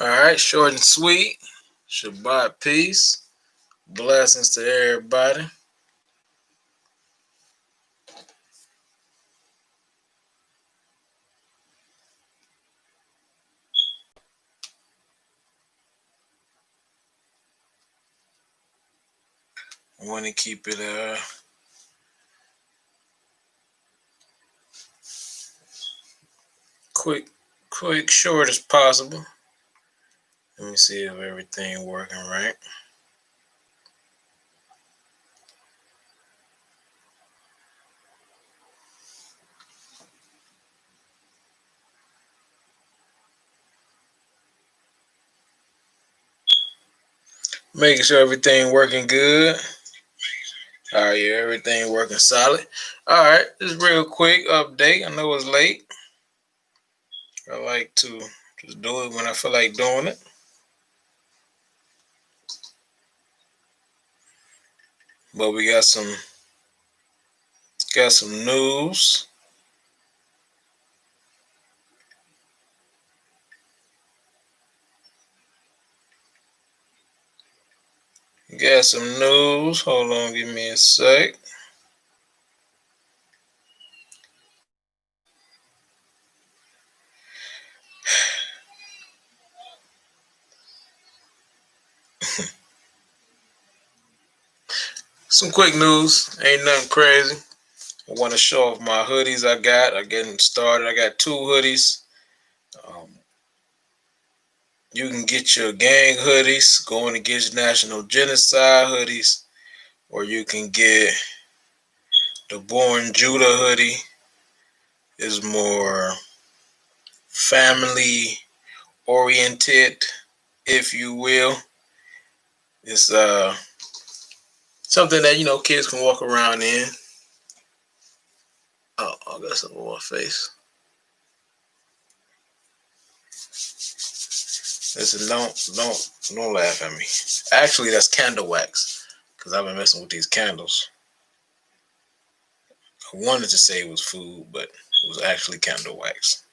All right, short and sweet. Shabbat peace. Blessings to everybody. I want to keep it quick, short as possible. Let me see if everything working right. Making sure everything working good. All right, yeah, everything working solid. All right, just real quick update. I know it's late. I like to just do it when I feel like doing it. But we got some news. Got some news. Hold on, give me a sec. Some quick news. Ain't nothing crazy. I want to show off my hoodies I got. I'm getting started. I got 2 hoodies. You can get your gang hoodies, going against national genocide hoodies, or you can get the Born Judah hoodie. Is more family oriented, if you will. It's something that kids can walk around in. Oh, I got something on my face. Listen, don't laugh at me. Actually, that's candle wax, because I've been messing with these candles. I wanted to say it was food, but it was actually candle wax.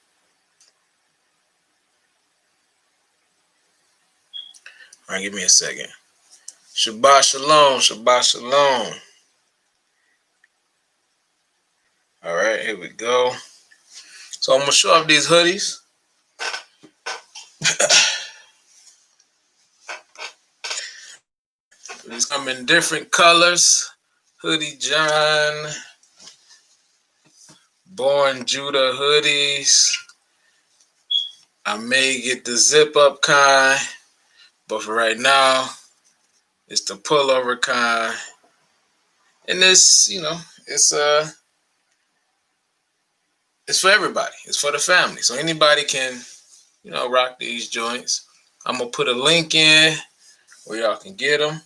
All right, give me a second. Shabbat shalom, Shabbat shalom. All right, here we go. So I'm gonna show off these hoodies. These come in different colors. Hoodie John, Born Judah hoodies. I may get the zip up kind, but for right now, it's the pullover kind. And this, it's for everybody. It's for the family. So anybody can, rock these joints. I'm gonna put a link in where y'all can get them.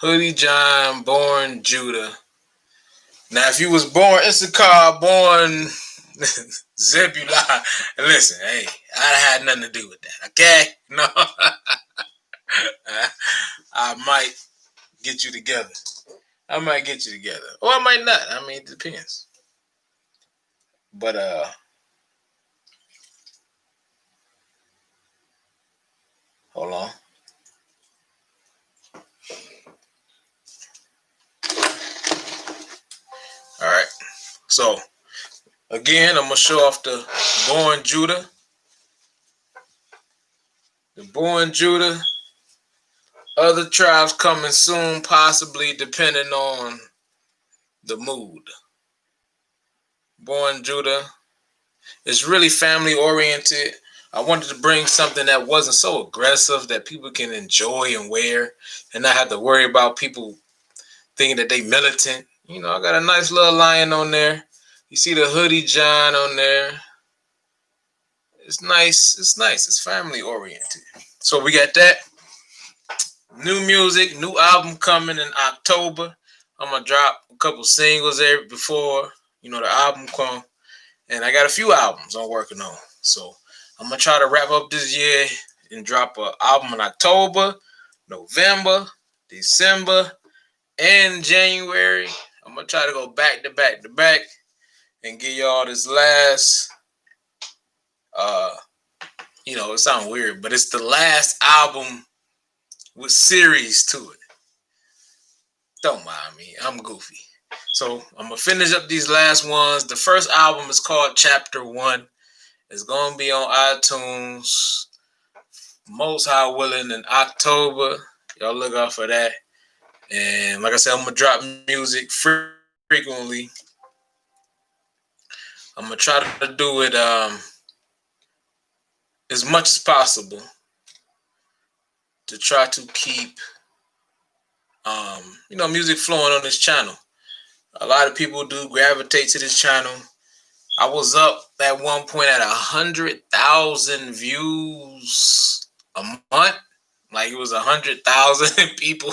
Hoodie John, Born Judah. Now, if you was born Issachar, born Zebulon, listen, hey, I had nothing to do with that, okay? No. I might get you together. Or I might not. I mean, it depends. But, hold on. All right. So, again, I'm going to show off the Born Judah. The Born Judah. Other tribes coming soon, possibly, depending on the mood. Born Judah. It's really family oriented. I wanted to bring something that wasn't so aggressive, that people can enjoy and wear and not have to worry about people thinking that they militant. I got a nice little lion on there. You see the hoodie John on there. It's nice. It's family oriented. So we got that. New music, new album coming in October. I'm going to drop a couple singles there before, the album come. And I got a few albums I'm working on. So I'm going to try to wrap up this year and drop an album in October, November, December, and January. I'm going to try to go back to back and give y'all this last Uh, it sounds weird, but it's the last album with series to it. Don't mind me, I'm goofy. So I'm gonna finish up these last ones. The first album is called Chapter 1. It's gonna be on iTunes. Most High Willing in October. Y'all look out for that. And like I said, I'm gonna drop music frequently. I'm gonna try to do it as much as possible to try to keep music flowing on this channel. A lot of people do gravitate to this channel. I was up at one point at 100,000 views a month. Like it was 100,000 people.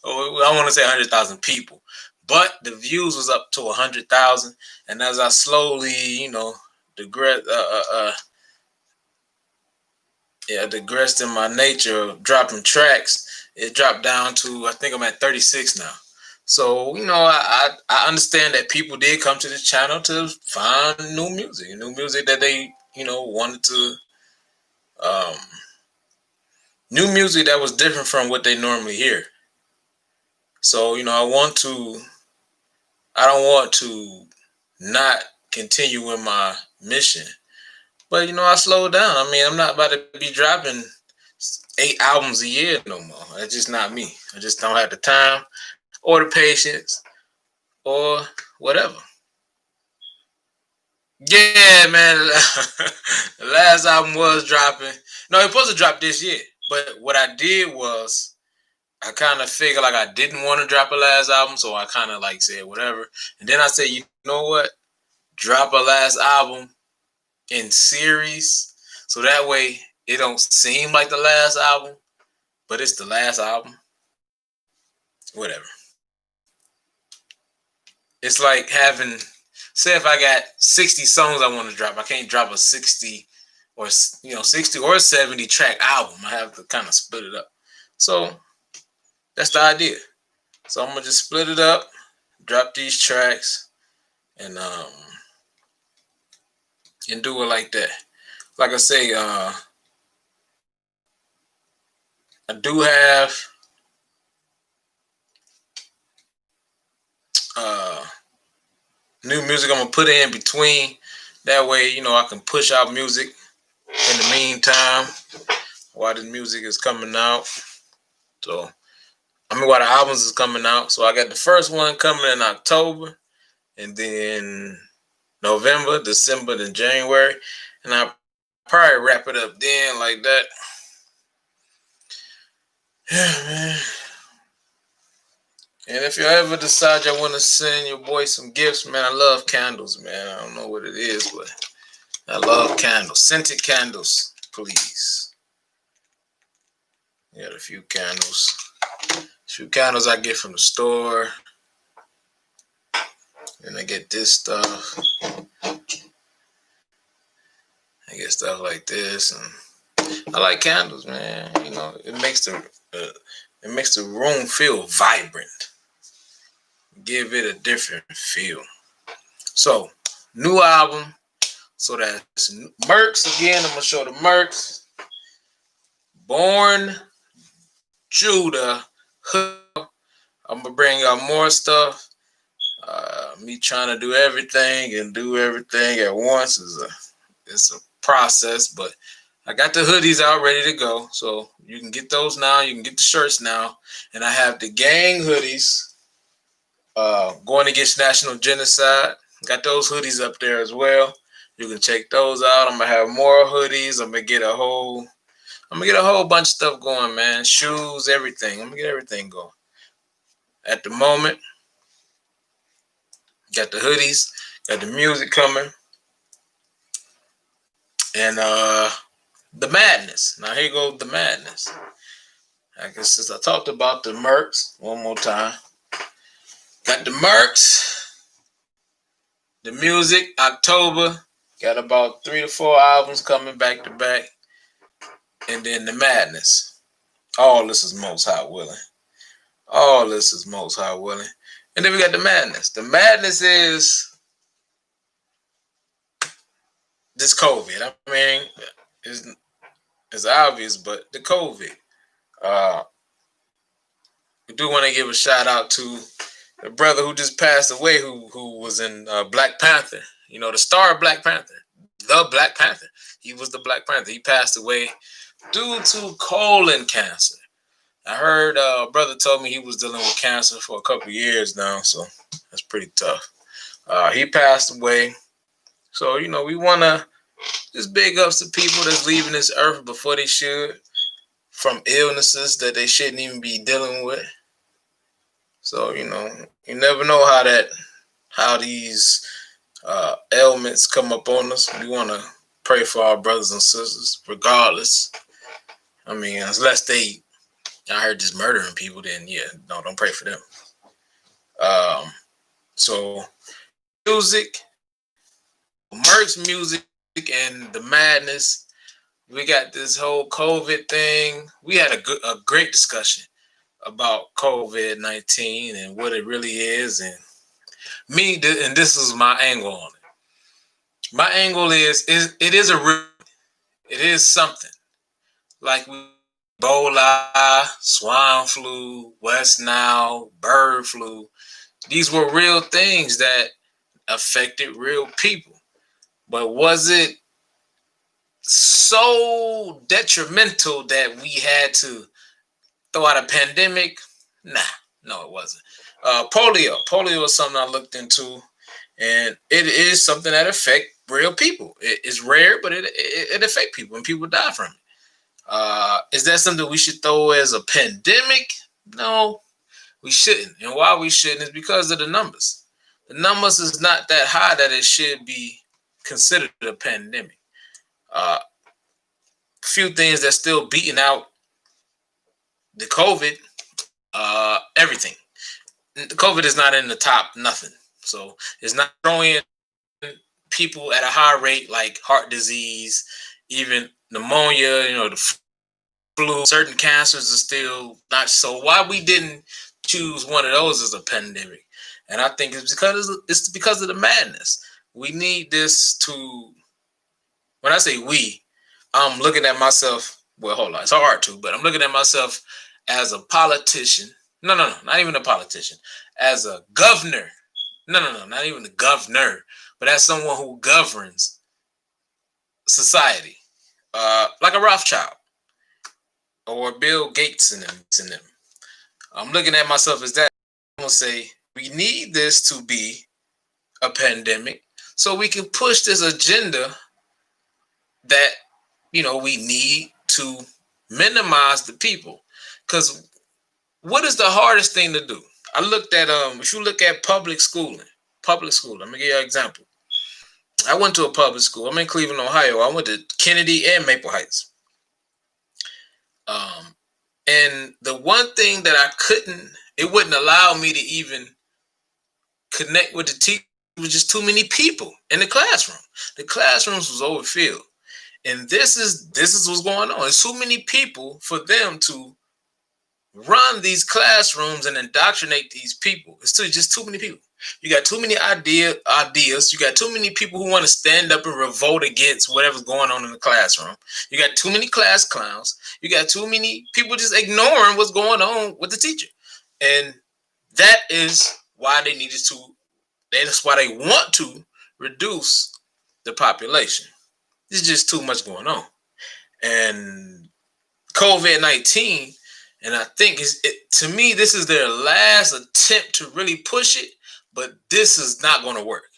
I want to say 100,000 people, but the views was up to 100,000. And as I slowly, digressed in my nature of dropping tracks, it dropped down to, I think I'm at 36 now. So, I understand that people did come to this channel to find new music that they, wanted to, new music that was different from what they normally hear. So, I don't want to not continue with my mission. But, I slowed down. I mean, I'm not about to be dropping 8 albums a year no more. That's just not me. I just don't have the time or the patience or whatever. Yeah, man. The last album was dropping. No, it was supposed to drop this year. But what I did was I kind of figured like I didn't want to drop a last album. So I kind of like said whatever. And then I said, you know what? Drop a last album in series. So that way it don't seem like the last album, but it's the last album. Whatever. It's like having, say if I got 60 songs I want to drop, I can't drop a 60 or 60 or 70 track album. I have to kind of split it up. So that's the idea. So I'm gonna just split it up, drop these tracks, and do it like that. Like I say, I do have new music I'm gonna put in between. That way, I can push out music in the meantime while the music is coming out. So, while the albums is coming out. So I got the first one coming in October, and then November, December, then January, and I'll probably wrap it up then like that. Yeah, man. And if you ever decide you want to send your boy some gifts, man, I love candles, man. I don't know what it is, but I love candles. Scented candles, please. Got a few candles. I get from the store. And I get this stuff. I get stuff like this. And I like candles, man. It makes the room feel vibrant. Give it a different feel. So, new album. So that's Mercs again. I'm gonna show the Mercs. Born Judah. I'm gonna bring out more stuff. Me trying to do everything and do everything at once is a process, but I got the hoodies out ready to go. So you can get those now. You can get the shirts now. And I have the gang hoodies. Going against national genocide. Got those hoodies up there as well. You can check those out. I'm gonna have more hoodies. I'm gonna get a whole bunch of stuff going, man. Shoes, everything. I'm gonna get everything going. At the moment, got the hoodies, got the music coming, and the madness. Now here goes the madness. I guess since I talked about the Mercs one more time, got the Mercs, the music, October, got about 3 to 4 albums coming back to back, and then the madness. All this is Most High willing. All this is Most High willing. And then we got the madness. The madness is this COVID. I mean, it's, it's obvious, but the COVID. Uh, we do want to give a shout out to the brother who just passed away, who was in Black Panther. You know, the star of Black Panther, the Black Panther. He was the Black Panther. He passed away due to colon cancer. I heard a brother told me he was dealing with cancer for a couple years now, so that's pretty tough. He passed away. So, you know, we want to just big ups to people that's leaving this earth before they should from illnesses that they shouldn't even be dealing with. So, you know, you never know how these ailments come up on us. We want to pray for our brothers and sisters, regardless. I mean, unless I heard just murdering people, then yeah, no, don't pray for them. So music, Merc's music, and the madness. We got this whole COVID thing. We had a great discussion about COVID-19 and what it really is, and and this is my angle on it. My angle is it is something like Ebola, swine flu, West Nile, bird flu. These were real things that affected real people. But was it so detrimental that we had to throw out a pandemic? Nah, no, it wasn't. Polio is something I looked into, and it is something that affects real people. It's rare, but it affects people, and people die from it. Is that something we should throw as a pandemic? No, we shouldn't. And why we shouldn't is because of the numbers. The numbers is not that high that it should be considered a pandemic. Few things that's still beating out the COVID, everything. The COVID is not in the top nothing. So it's not throwing people at a high rate like heart disease, even pneumonia, the flu. Certain cancers are still not. So why we didn't choose one of those as a pandemic? And I think it's because of the madness. We need this to. When I say we, I'm looking at myself. Well, hold on, it's hard to, but I'm looking at myself as a politician. No, not even a politician. As a governor. No, not even the governor, but as someone who governs society, like a Rothschild or Bill Gates and them. I'm looking at myself as that. I'm gonna say we need this to be a pandemic so we can push this agenda that we need to minimize the people. Because what is the hardest thing to do? I looked at if you look at public schooling, let me give you an example. I went to a public school. I'm in Cleveland, Ohio. I went to Kennedy and Maple Heights. And the one thing that it wouldn't allow me to even connect with the teacher was just too many people in the classroom. The classrooms was overfilled. And this is what's going on. It's too many people for them to run these classrooms and indoctrinate these people. It's just too many people. You got too many ideas. You got too many people who want to stand up and revolt against whatever's going on in the classroom. You got too many class clowns. You got too many people just ignoring what's going on with the teacher. And that is why that's why they want to reduce the population. There's just too much going on. And COVID-19, and I think to me, this is their last attempt to really push it, but this is not going to work.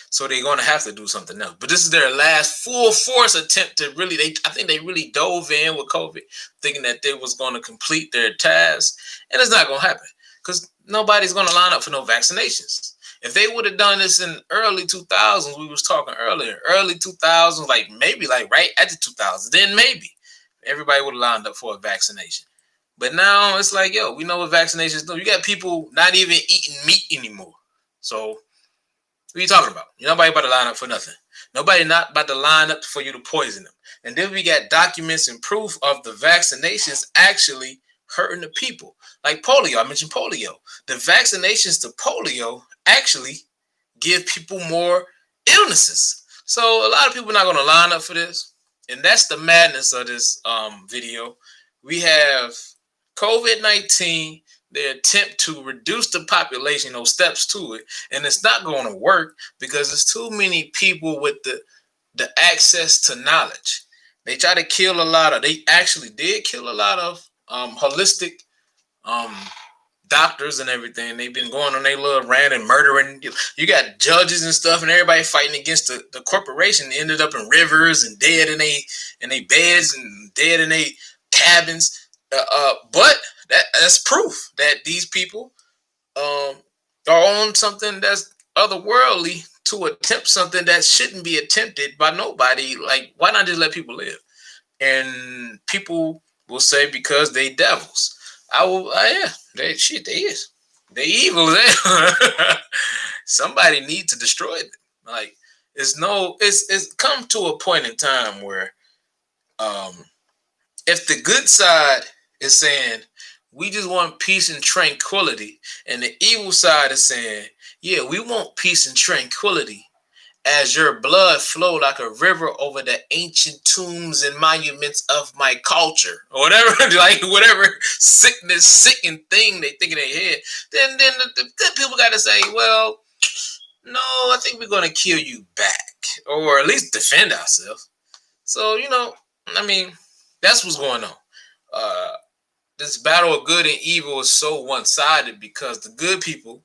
So they're going to have to do something else. But this is their last full force attempt to really, I think they really dove in with COVID, thinking that they was going to complete their task. And it's not going to happen because nobody's going to line up for no vaccinations. If they would have done this in early 2000s, we was talking earlier, early 2000s, maybe right at the 2000s, then maybe everybody would have lined up for a vaccination. But now it's like, we know what vaccinations do. You got people not even eating meat anymore. So what are you talking about? Nobody about to line up for nothing. Nobody not about to line up for you to poison them. And then we got documents and proof of the vaccinations actually hurting the people. Like polio, I mentioned polio. The vaccinations to polio actually give people more illnesses. So a lot of people are not going to line up for this, and that's the madness of this video. We have COVID-19. They attempt to reduce the population, those steps to it, and it's not going to work because there's too many people with the access to knowledge. They try to kill a lot of. They actually did kill a lot of holistic um, doctors and everything. They've been going on their little rant and murdering. You got judges and stuff, and everybody fighting against the corporation. They ended up in rivers and dead in they beds and dead in they cabins. But that's proof that these people um, are on something that's otherworldly to attempt something that shouldn't be attempted by nobody. Like, why not just let people live? And people will say because they devils. I will. Yeah, they is. They evil. Somebody needs to destroy them. Like, it's come to a point in time where um if the good side is saying we just want peace and tranquility, and the evil side is saying, yeah, we want peace and tranquility, as your blood flow like a river over the ancient tombs and monuments of my culture, or whatever, like whatever sickness, sickened thing they think in their head, then the good people got to say, well, no, I think we're going to kill you back, or at least defend ourselves. So, I mean, that's what's going on. This battle of good and evil is so one-sided because the good people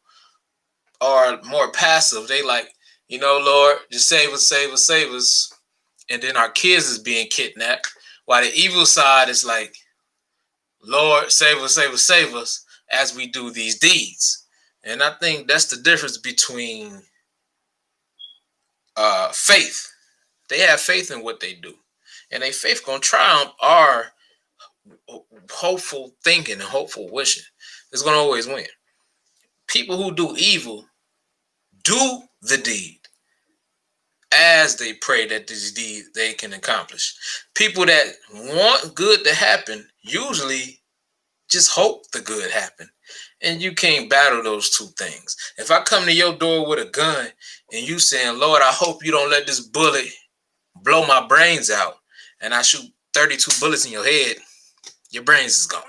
are more passive. They like, Lord, just save us, save us, save us. And then our kids is being kidnapped. While the evil side is like, Lord, save us, save us, save us, as we do these deeds. And I think that's the difference between faith. They have faith in what they do. And their faith gonna triumph our hopeful thinking and hopeful wishing. It's gonna always win. People who do evil do the deed as they pray that this deed they can accomplish. People that want good to happen usually just hope the good happen. And you can't battle those two things. If I come to your door with a gun and you saying, Lord, I hope you don't let this bullet blow my brains out, and I shoot 32 bullets in your head, your brains is gone.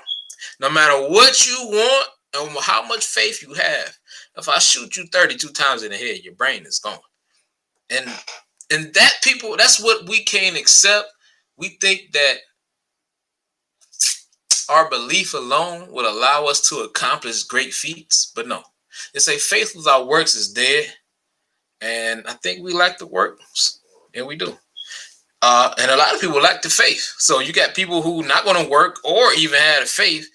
No matter what you want and how much faith you have, if I shoot you 32 times in the head, your brain is gone. And that people, that's what we can't accept. We think that our belief alone would allow us to accomplish great feats, but no. They say faith without works is dead, and I think we like the works, and we do. And a lot of people lack the faith. So you got people who not going to work or even had a faith.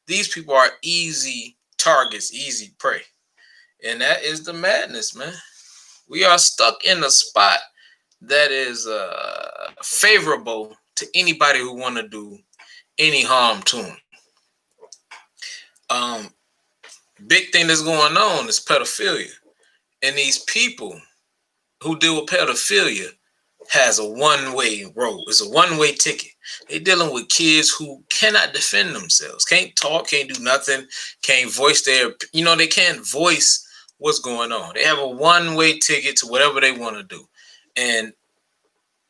These people are easy targets, easy prey. And that is the madness, man. We are stuck in a spot that is favorable to anybody who want to do any harm to them. Big thing that's going on is pedophilia. And these people who deal with pedophilia has a one-way road. It's a one-way ticket. They're dealing with kids who cannot defend themselves, can't talk, can't do nothing, can't voice they can't voice what's going on. They have a one-way ticket to whatever they want to do. And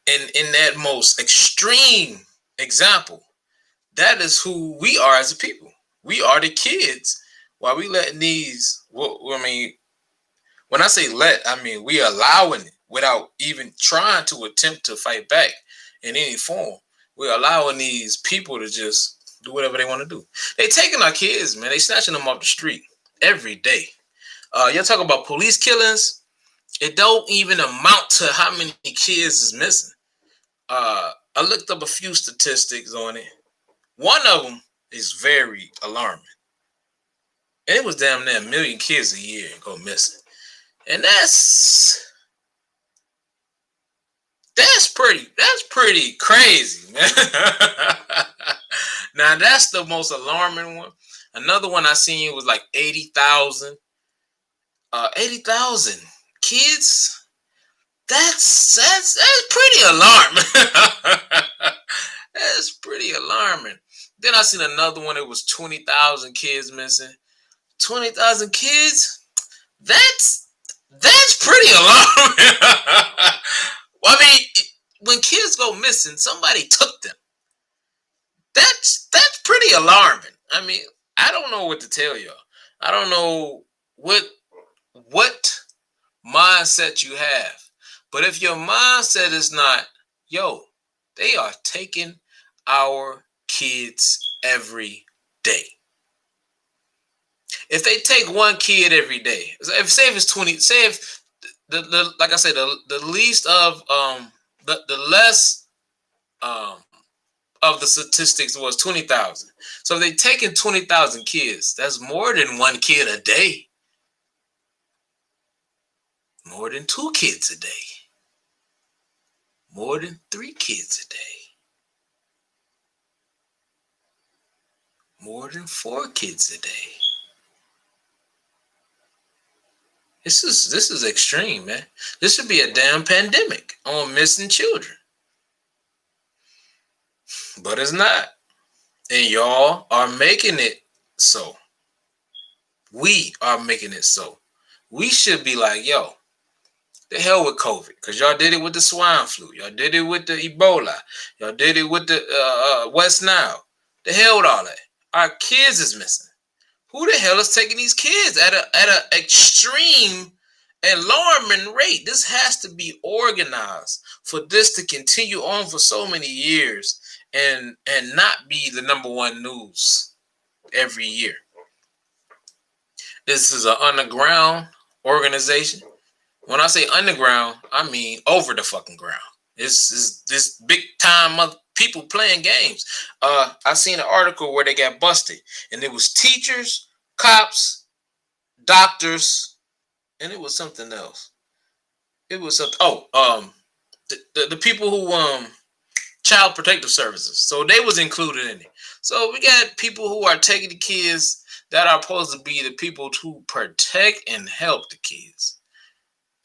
in that most extreme example, that is who we are as a people. We are the kids. While we letting these, when I say let, I mean we allowing it without even trying to attempt to fight back in any form. We're allowing these people to just do whatever they want to do. They taking our kids, man. They snatching them off the street every day. You're talking about police killings. It don't even amount to how many kids is missing. I looked up a few statistics on it. One of them is very alarming. And it was damn near 1 million kids a year go missing. And that's pretty crazy, man. Now that's the most alarming one. Another one I seen was like 80,000. 80,000 kids. That's pretty alarming. That's pretty alarming. Then I seen another one. It was 20,000 kids missing. 20,000 kids. That's pretty alarming. Well, I mean, when kids go missing, somebody took them. That's pretty alarming. I mean, I don't know what to tell y'all. I don't know what mindset you have. But if your mindset is not, yo, they are taking our kids every day. If they take one kid every day, if it's 20, say if the like I said, the least of the less um of the statistics was 20,000. So if they taking 20,000 kids, that's more than one kid a day. More than two kids a day. More than three kids a day. More than four kids a day. This is extreme, man. This should be a damn pandemic on missing children. But it's not. And y'all are making it so. We are making it so. We should be like, yo, the hell with COVID. Because y'all did it with the swine flu. Y'all did it with the Ebola. Y'all did it with the West Nile. The hell with all that. Our kids is missing. Who the hell is taking these kids at a extreme alarming rate? This has to be organized for this to continue on for so many years and not be the number one news every year. This is an underground organization. When I say underground, I mean over the fucking ground. This big time of people playing games. I seen an article where they got busted, and it was teachers, cops, doctors, and it was something else. It was something. The people who child protective services. So they was included in it. So we got people who are taking the kids that are supposed to be the people to protect and help the kids.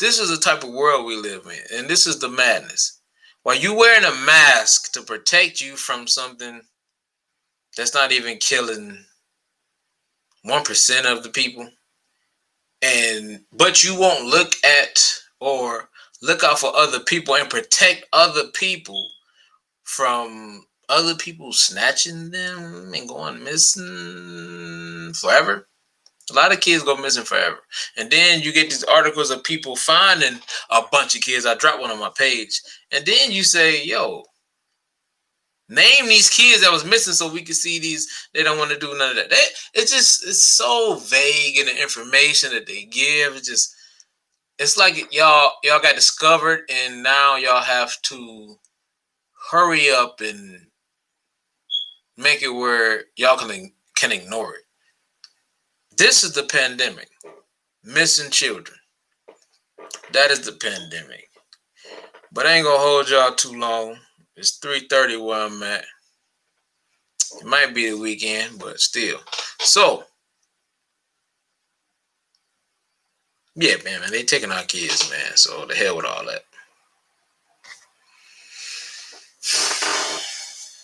This is the type of world we live in, and this is the madness. While you wearing a mask to protect you from something that's not even killing 1% of the people, but you won't look at or look out for other people and protect other people from other people snatching them and going missing forever. A lot of kids go missing forever. And then you get these articles of people finding a bunch of kids. I dropped one on my page. And then you say, yo, name these kids that was missing so we can see these. They don't want to do none of that. It's so vague in the information that they give. It's like y'all got discovered and now y'all have to hurry up and make it where y'all can ignore it. This is the pandemic. Missing children. That is the pandemic. But I ain't gonna hold y'all too long. It's 3:30 where I'm at. It might be the weekend, but still. So, yeah, man, they taking our kids, man. So the hell with all that.